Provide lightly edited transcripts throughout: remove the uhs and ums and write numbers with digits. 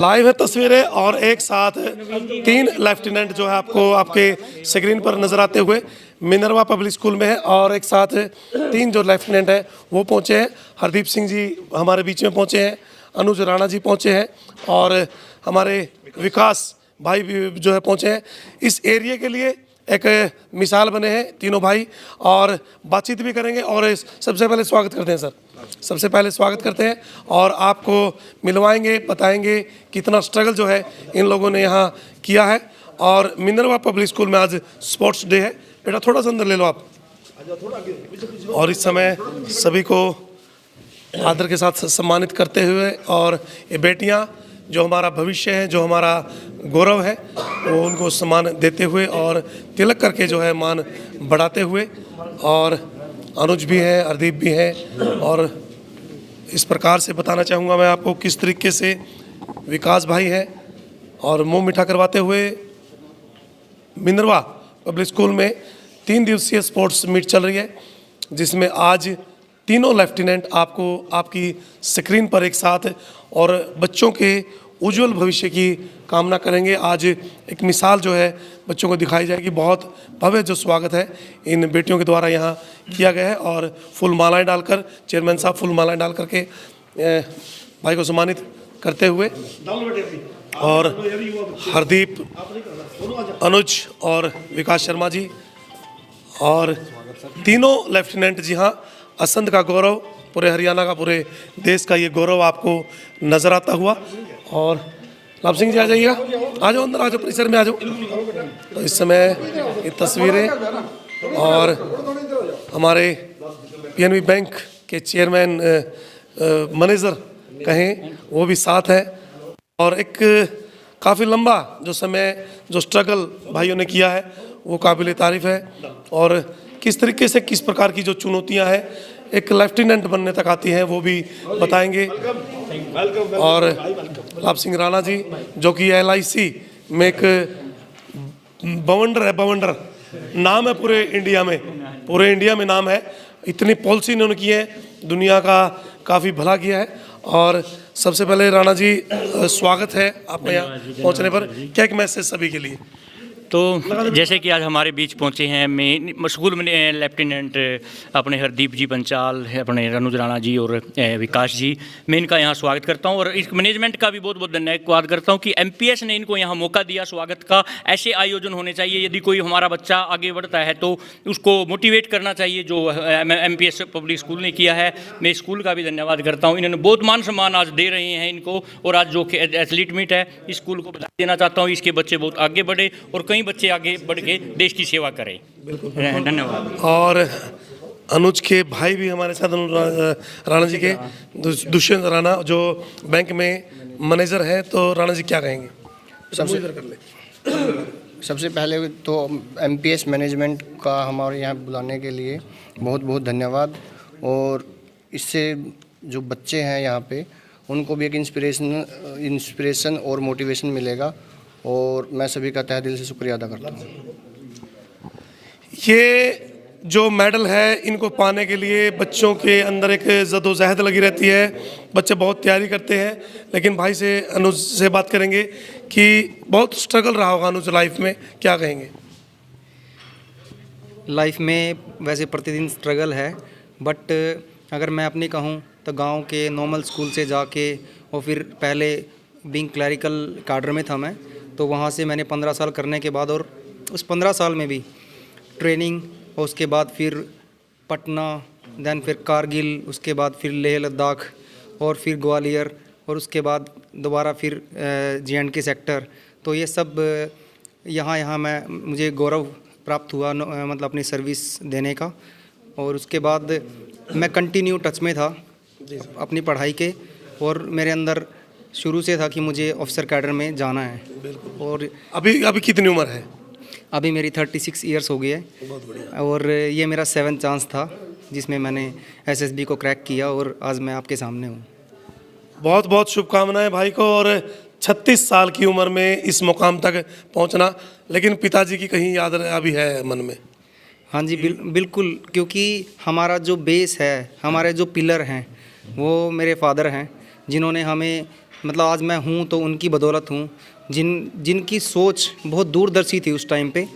Live है तस्वीरें और एक साथ 3 लेफ्टिनेंट जो है आपको आपके स्क्रीन पर नजर आते हुए मिनरवा पब्लिक स्कूल में है और एक साथ 3 जो लेफ्टिनेंट है वो पहुंचे हैं। हरदीप सिंह जी हमारे बीच में पहुंचे हैं, अनुज राणा जी पहुंचे हैं और हमारे विकास भाई भी जो है पहुंचे हैं। इस एरिया के लिए एक मिसाल बने हैं तीनों भाई और बातचीत भी करेंगे। और सबसे पहले स्वागत करते हैं सर, सबसे पहले स्वागत करते हैं और आपको मिलवाएंगे, बताएंगे कितना स्ट्रगल जो है इन लोगों ने यहाँ किया है। और मिनरवा पब्लिक स्कूल में आज स्पोर्ट्स डे है। बेटा थोड़ा सा अंदर ले लो आप। और इस समय सभी को आदर के साथ सम्मानित करते हुए और ये बेटियाँ जो हमारा भविष्य है, जो हमारा गौरव है, वो उनको सम्मान देते हुए और तिलक करके जो है मान बढ़ाते हुए। और अनुज भी हैं, हरदीप भी हैं और इस प्रकार से बताना चाहूँगा मैं आपको किस तरीके से विकास भाई हैं और मुंह मीठा करवाते हुए मिनरवा पब्लिक स्कूल में 3 दिवसीय स्पोर्ट्स मीट चल रही है, जिसमें आज तीनों लेफ्टिनेंट आपको आपकी स्क्रीन पर एक साथ और बच्चों के उज्जवल भविष्य की कामना करेंगे। आज एक मिसाल जो है बच्चों को दिखाई जाएगी। बहुत भव्य जो स्वागत है इन बेटियों के द्वारा यहाँ किया गया है और फूल मालाएँ डालकर, चेयरमैन साहब फूल मालाएँ डाल करके भाई को सम्मानित करते हुए और हरदीप, अनुज और विकास शर्मा जी और तीनों लेफ्टिनेंट जी हाँ, असंध का गौरव, पूरे हरियाणा का, पूरे देश का ये गौरव आपको नज़र आता हुआ। और लाभ सिंह जी आ जाइएगा, आ जाओ अंदर, आ जाओ परिसर में आ जाओ। तो इस समय ये तस्वीरें और हमारे पीएनबी बैंक के चेयरमैन मैनेजर कहें वो भी साथ हैं। और एक काफ़ी लंबा जो समय जो स्ट्रगल भाइयों ने किया है वो काबिल तारीफ़ है। और किस तरीके से किस प्रकार की जो चुनौतियां हैं एक लेफ्टिनेंट बनने तक आती हैं वो भी बताएंगे। और लाभ सिंह राणा जी जो कि LIC में एक बवंडर है, बवंडर नाम है पूरे इंडिया में नाम है। इतनी पॉलिसी इन्होंने की है, दुनिया का काफ़ी भला किया है। और सबसे पहले राणा जी स्वागत है आपके यहाँ पहुँचने पर, क्या एक मैसेज सभी के लिए? तो जैसे कि आज हमारे बीच पहुंचे हैं मैं स्कूल में लेफ्टिनेंट अपने हरदीप जी पंचाल, अपने अनुज राणा जी और विकास जी, मैं इनका यहाँ स्वागत करता हूँ। और इस मैनेजमेंट का भी बहुत बहुत धन्यवाद करता हूँ कि MPS ने इनको यहाँ मौका दिया स्वागत का। ऐसे आयोजन होने चाहिए, यदि कोई हमारा बच्चा आगे बढ़ता है तो उसको मोटिवेट करना चाहिए, जो MPS पब्लिक स्कूल ने किया है। मैं स्कूल का भी धन्यवाद करता हूँ, इन्होंने बहुत मान सम्मान आज दे रहे हैं इनको। और आज जो एथलीट मीट है, इस स्कूल को बधाई देना चाहता हूँ, इसके बच्चे बहुत आगे बढ़े और कई बच्चे आगे बढ़ के देश की सेवा करें। धन्यवाद। और अनुज के भाई भी हमारे साथ, राणा जी के दुष्यंत राणा जो बैंक में मैनेजर हैं। तो राणा जी क्या कहेंगे? सबसे पहले तो MPS मैनेजमेंट का हमारे यहाँ बुलाने के लिए बहुत बहुत धन्यवाद। और इससे जो बच्चे हैं यहाँ पे उनको भी एक इंस्पिरेशन और मोटिवेशन मिलेगा और मैं सभी का तहे दिल से शुक्रिया अदा करता हूँ। ये जो मेडल है इनको पाने के लिए बच्चों के अंदर एक जद्दोजहद लगी रहती है, बच्चे बहुत तैयारी करते हैं। लेकिन भाई से, अनुज से बात करेंगे कि बहुत स्ट्रगल रहा होगा अनुज लाइफ में, क्या कहेंगे? लाइफ में वैसे प्रतिदिन स्ट्रगल है, बट अगर मैं अपनी कहूँ तो गांव के नॉर्मल स्कूल से जाके और फिर पहले बिंग क्लरिकल काडर में था मैं, तो वहाँ से मैंने 15 साल करने के बाद, और उस 15 साल में भी ट्रेनिंग, और उसके बाद फिर पटना, दैन फिर कारगिल, उसके बाद फिर लेह लद्दाख और फिर ग्वालियर, और उसके बाद दोबारा फिर JNK सेक्टर। तो ये सब यहाँ मुझे गौरव प्राप्त हुआ, मतलब अपनी सर्विस देने का। और उसके बाद मैं कंटिन्यू टच में था अपनी पढ़ाई के, और मेरे अंदर शुरू से था कि मुझे ऑफिसर कैडर में जाना है। और अभी कितनी उम्र है? अभी मेरी 36 ईयर्स हो गई है। और ये मेरा 7th चांस था जिसमें मैंने SSB को क्रैक किया और आज मैं आपके सामने हूँ। बहुत बहुत शुभकामनाएं भाई को। और 36 साल की उम्र में इस मुकाम तक पहुंचना, लेकिन पिताजी की कहीं याद अभी है मन में? हाँ जी, बिल्कुल, क्योंकि हमारा जो बेस है, हमारे जो पिलर हैं वो मेरे फादर हैं, जिन्होंने हमें मतलब आज मैं हूँ तो उनकी बदौलत हूँ। जिनकी सोच बहुत दूरदर्शी थी उस टाइम पे,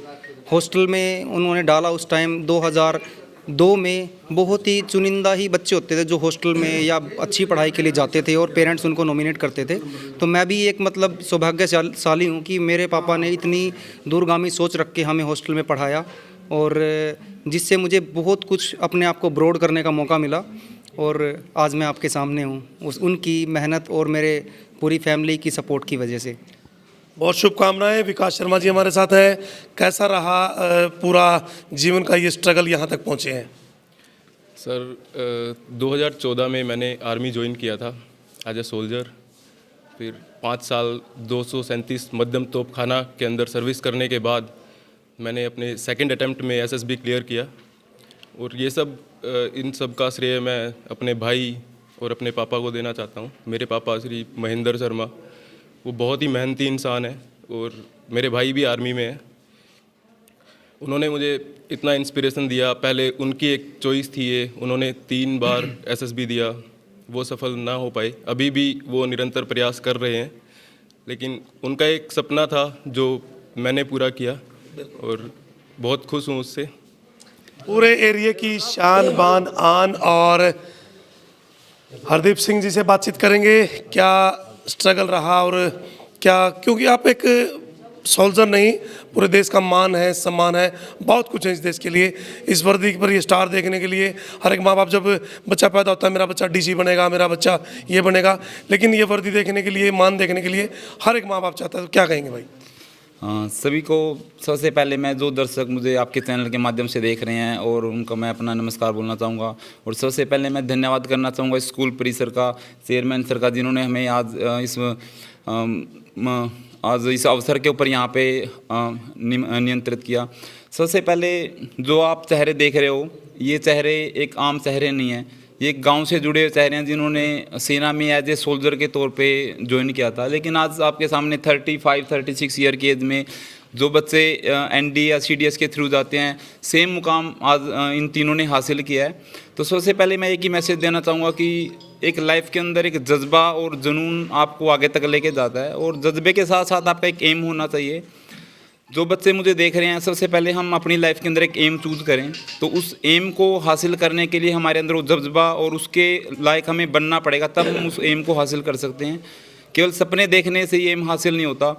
हॉस्टल में उन्होंने डाला उस टाइम 2002 में। बहुत ही चुनिंदा ही बच्चे होते थे जो हॉस्टल में या अच्छी पढ़ाई के लिए जाते थे और पेरेंट्स उनको नॉमिनेट करते थे। तो मैं भी एक मतलब सौभाग्यशाली हूँ कि मेरे पापा ने इतनी दूरगामी सोच रख के हमें हॉस्टल में पढ़ाया, और जिससे मुझे बहुत कुछ अपने आप को ब्रॉड करने का मौका मिला। और आज मैं आपके सामने हूँ उनकी मेहनत और मेरे पूरी फैमिली की सपोर्ट की वजह से। बहुत शुभकामनाएं। विकास शर्मा जी हमारे साथ हैं। कैसा रहा पूरा जीवन का ये स्ट्रगल, यहाँ तक पहुँचे हैं? सर 2014 में मैंने आर्मी ज्वाइन किया था एज ए सोल्जर। फिर 5 साल 237 मध्यम तोपखाना के अंदर सर्विस करने के बाद मैंने अपने सेकंड अटेम्प्ट में एसएसबी क्लियर किया। और ये सब इन सब का श्रेय मैं अपने भाई और अपने पापा को देना चाहता हूँ। मेरे पापा श्री महेंद्र शर्मा, वो बहुत ही मेहनती इंसान है, और मेरे भाई भी आर्मी में है। उन्होंने मुझे इतना इंस्पिरेशन दिया। पहले उनकी एक चॉइस थी ये, उन्होंने 3 बार एसएसबी दिया, वो सफल ना हो पाए। अभी भी वो निरंतर प्रयास कर रहे हैं, लेकिन उनका एक सपना था जो मैंने पूरा किया, और बहुत खुश हूँ उससे। पूरे एरिया की शान बान आन। और हरदीप सिंह जी से बातचीत करेंगे, क्या स्ट्रगल रहा और क्या, क्योंकि आप एक सोल्जर नहीं, पूरे देश का मान है, सम्मान है, बहुत कुछ है इस देश के लिए। इस वर्दी पर ये स्टार देखने के लिए हर एक माँ बाप, जब बच्चा पैदा होता है, मेरा बच्चा डीसी बनेगा, मेरा बच्चा ये बनेगा, लेकिन ये वर्दी देखने के लिए, मान देखने के लिए हर एक माँ बाप चाहता है। तो क्या कहेंगे भाई? सभी को सबसे पहले मैं, जो दर्शक मुझे आपके चैनल के माध्यम से देख रहे हैं, और उनका मैं अपना नमस्कार बोलना चाहूँगा। और सबसे पहले मैं धन्यवाद करना चाहूँगा स्कूल परिसर का, चेयरमैन सर का, जिन्होंने हमें आज इस अवसर के ऊपर यहाँ पे नियंत्रित किया। सबसे पहले जो आप चेहरे देख रहे हो, ये चेहरे एक आम चेहरे नहीं हैं, ये एक गांव से जुड़े चेहरे हैं जिन्होंने सेना में एज ए सोल्जर के तौर पे ज्वाइन किया था। लेकिन आज आपके सामने 35-36 ईयर की एज में जो बच्चे एनडी या सीडीएस के थ्रू जाते हैं, सेम मुकाम आज इन तीनों ने हासिल किया है। तो सबसे पहले मैं एक ही मैसेज देना चाहूँगा कि एक लाइफ के अंदर एक जज्बा और जुनून आपको आगे तक लेके जाता है, और जज्बे के साथ साथ आपका एक एम होना चाहिए। जो बच्चे मुझे देख रहे हैं, सबसे पहले हम अपनी लाइफ के अंदर एक एम चूज़ करें, तो उस एम को हासिल करने के लिए हमारे अंदर वो जज्बा और उसके लायक हमें बनना पड़ेगा, तब हम उस एम को हासिल कर सकते हैं। केवल सपने देखने से ये एम हासिल नहीं होता,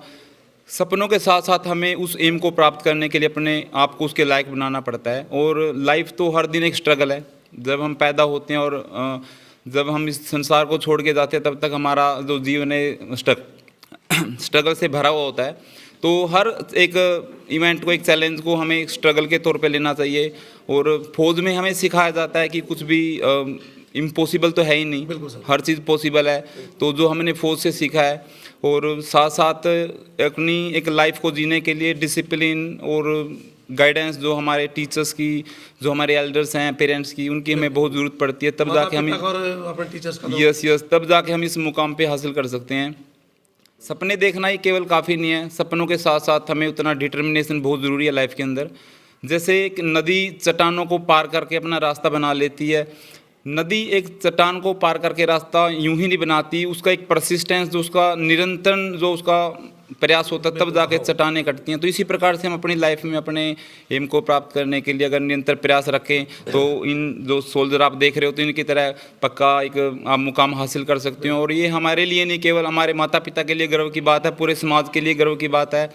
सपनों के साथ साथ हमें उस एम को प्राप्त करने के लिए अपने आप को उसके लायक बनाना पड़ता है। और लाइफ तो हर दिन एक स्ट्रगल है। जब हम पैदा होते हैं और जब हम इस संसार को छोड़ के जाते हैं, तब तक हमारा जो जीवन है स्ट्रगल से भरा हुआ होता है। तो हर एक इवेंट को, एक चैलेंज को हमें एक स्ट्रगल के तौर पे लेना चाहिए। और फौज में हमें सिखाया जाता है कि कुछ भी इम्पॉसिबल तो है ही नहीं, हर चीज़ पॉसिबल है। तो जो हमने फौज से सीखा है, और साथ साथ अपनी एक लाइफ को जीने के लिए डिसिप्लिन और गाइडेंस, जो हमारे टीचर्स की, जो हमारे एल्डर्स हैं, पेरेंट्स की, उनकी हमें बहुत ज़रूरत पड़ती है। तब जाके हम यस तब जाके हम इस मुकाम पे हासिल कर सकते हैं। सपने देखना ही केवल काफ़ी नहीं है, सपनों के साथ साथ हमें उतना डिटर्मिनेशन बहुत ज़रूरी है लाइफ के अंदर। जैसे एक नदी चट्टानों को पार करके अपना रास्ता बना लेती है, नदी एक चट्टान को पार करके रास्ता यूं ही नहीं बनाती, उसका एक परसिस्टेंस, जो उसका निरंतर जो उसका प्रयास होता है, तब जाके चट्टानें कटती हैं। तो इसी प्रकार से हम अपनी लाइफ में अपने एम को प्राप्त करने के लिए अगर निरंतर प्रयास रखें, तो इन जो सोल्जर आप देख रहे हो, तो इनकी तरह पक्का एक आप मुकाम हासिल कर सकते हो। और ये हमारे लिए नहीं, केवल हमारे माता पिता के लिए गर्व की बात है, पूरे समाज के लिए गर्व की बात है।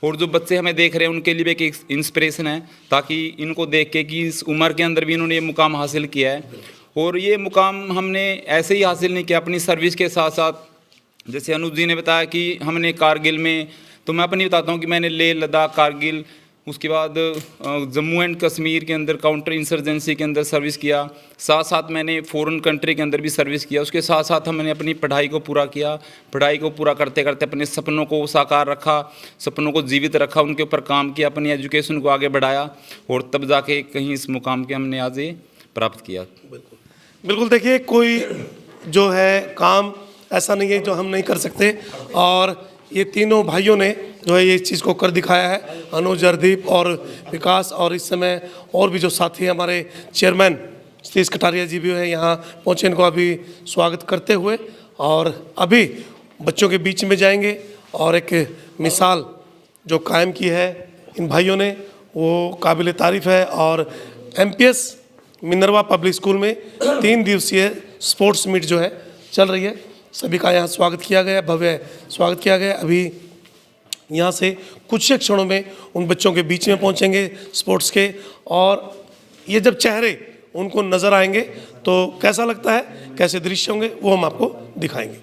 और जो बच्चे हमें देख रहे हैं, उनके लिए भी एक इंस्पिरेशन है, ताकि इनको देख के कि इस उम्र के अंदर भी इन्होंने ये मुकाम हासिल किया है। और ये मुकाम हमने ऐसे ही हासिल नहीं किया, अपनी सर्विस के साथ साथ। जैसे अनुज जी ने बताया कि हमने कारगिल में, तो मैं अपनी बताता हूँ कि मैंने लेह लद्दाख, कारगिल, उसके बाद जम्मू एंड कश्मीर के अंदर काउंटर इंसर्जेंसी के अंदर सर्विस किया। साथ साथ मैंने फॉरेन कंट्री के अंदर भी सर्विस किया। उसके साथ साथ हमने अपनी पढ़ाई को पूरा किया। पढ़ाई को पूरा करते करते अपने सपनों को साकार रखा, सपनों को जीवित रखा, उनके ऊपर काम किया, अपनी एजुकेशन को आगे बढ़ाया, और तब जाके कहीं इस मुकाम के हमने आज ये प्राप्त किया। बिल्कुल। देखिए, कोई जो है काम ऐसा नहीं है जो हम नहीं कर सकते, और ये तीनों भाइयों ने जो है ये इस चीज़ को कर दिखाया है, अनुज, हरदीप और विकास। और इस समय और भी जो साथी हैं, हमारे चेयरमैन सतीश कटारिया जी भी है यहाँ पहुँचे, इनको अभी स्वागत करते हुए। और अभी बच्चों के बीच में जाएंगे और एक मिसाल जो कायम की है इन भाइयों ने वो काबिल तारीफ़ है। और MPS मिनरवा पब्लिक स्कूल में 3 दिवसीय स्पोर्ट्स मीट जो है चल रही है, सभी का यहाँ स्वागत किया गया, भव्य स्वागत किया गया। अभी यहाँ से कुछ क्षणों में उन बच्चों के बीच में पहुँचेंगे स्पोर्ट्स के, और ये जब चेहरे उनको नज़र आएंगे तो कैसा लगता है, कैसे दृश्य होंगे वो हम आपको दिखाएंगे।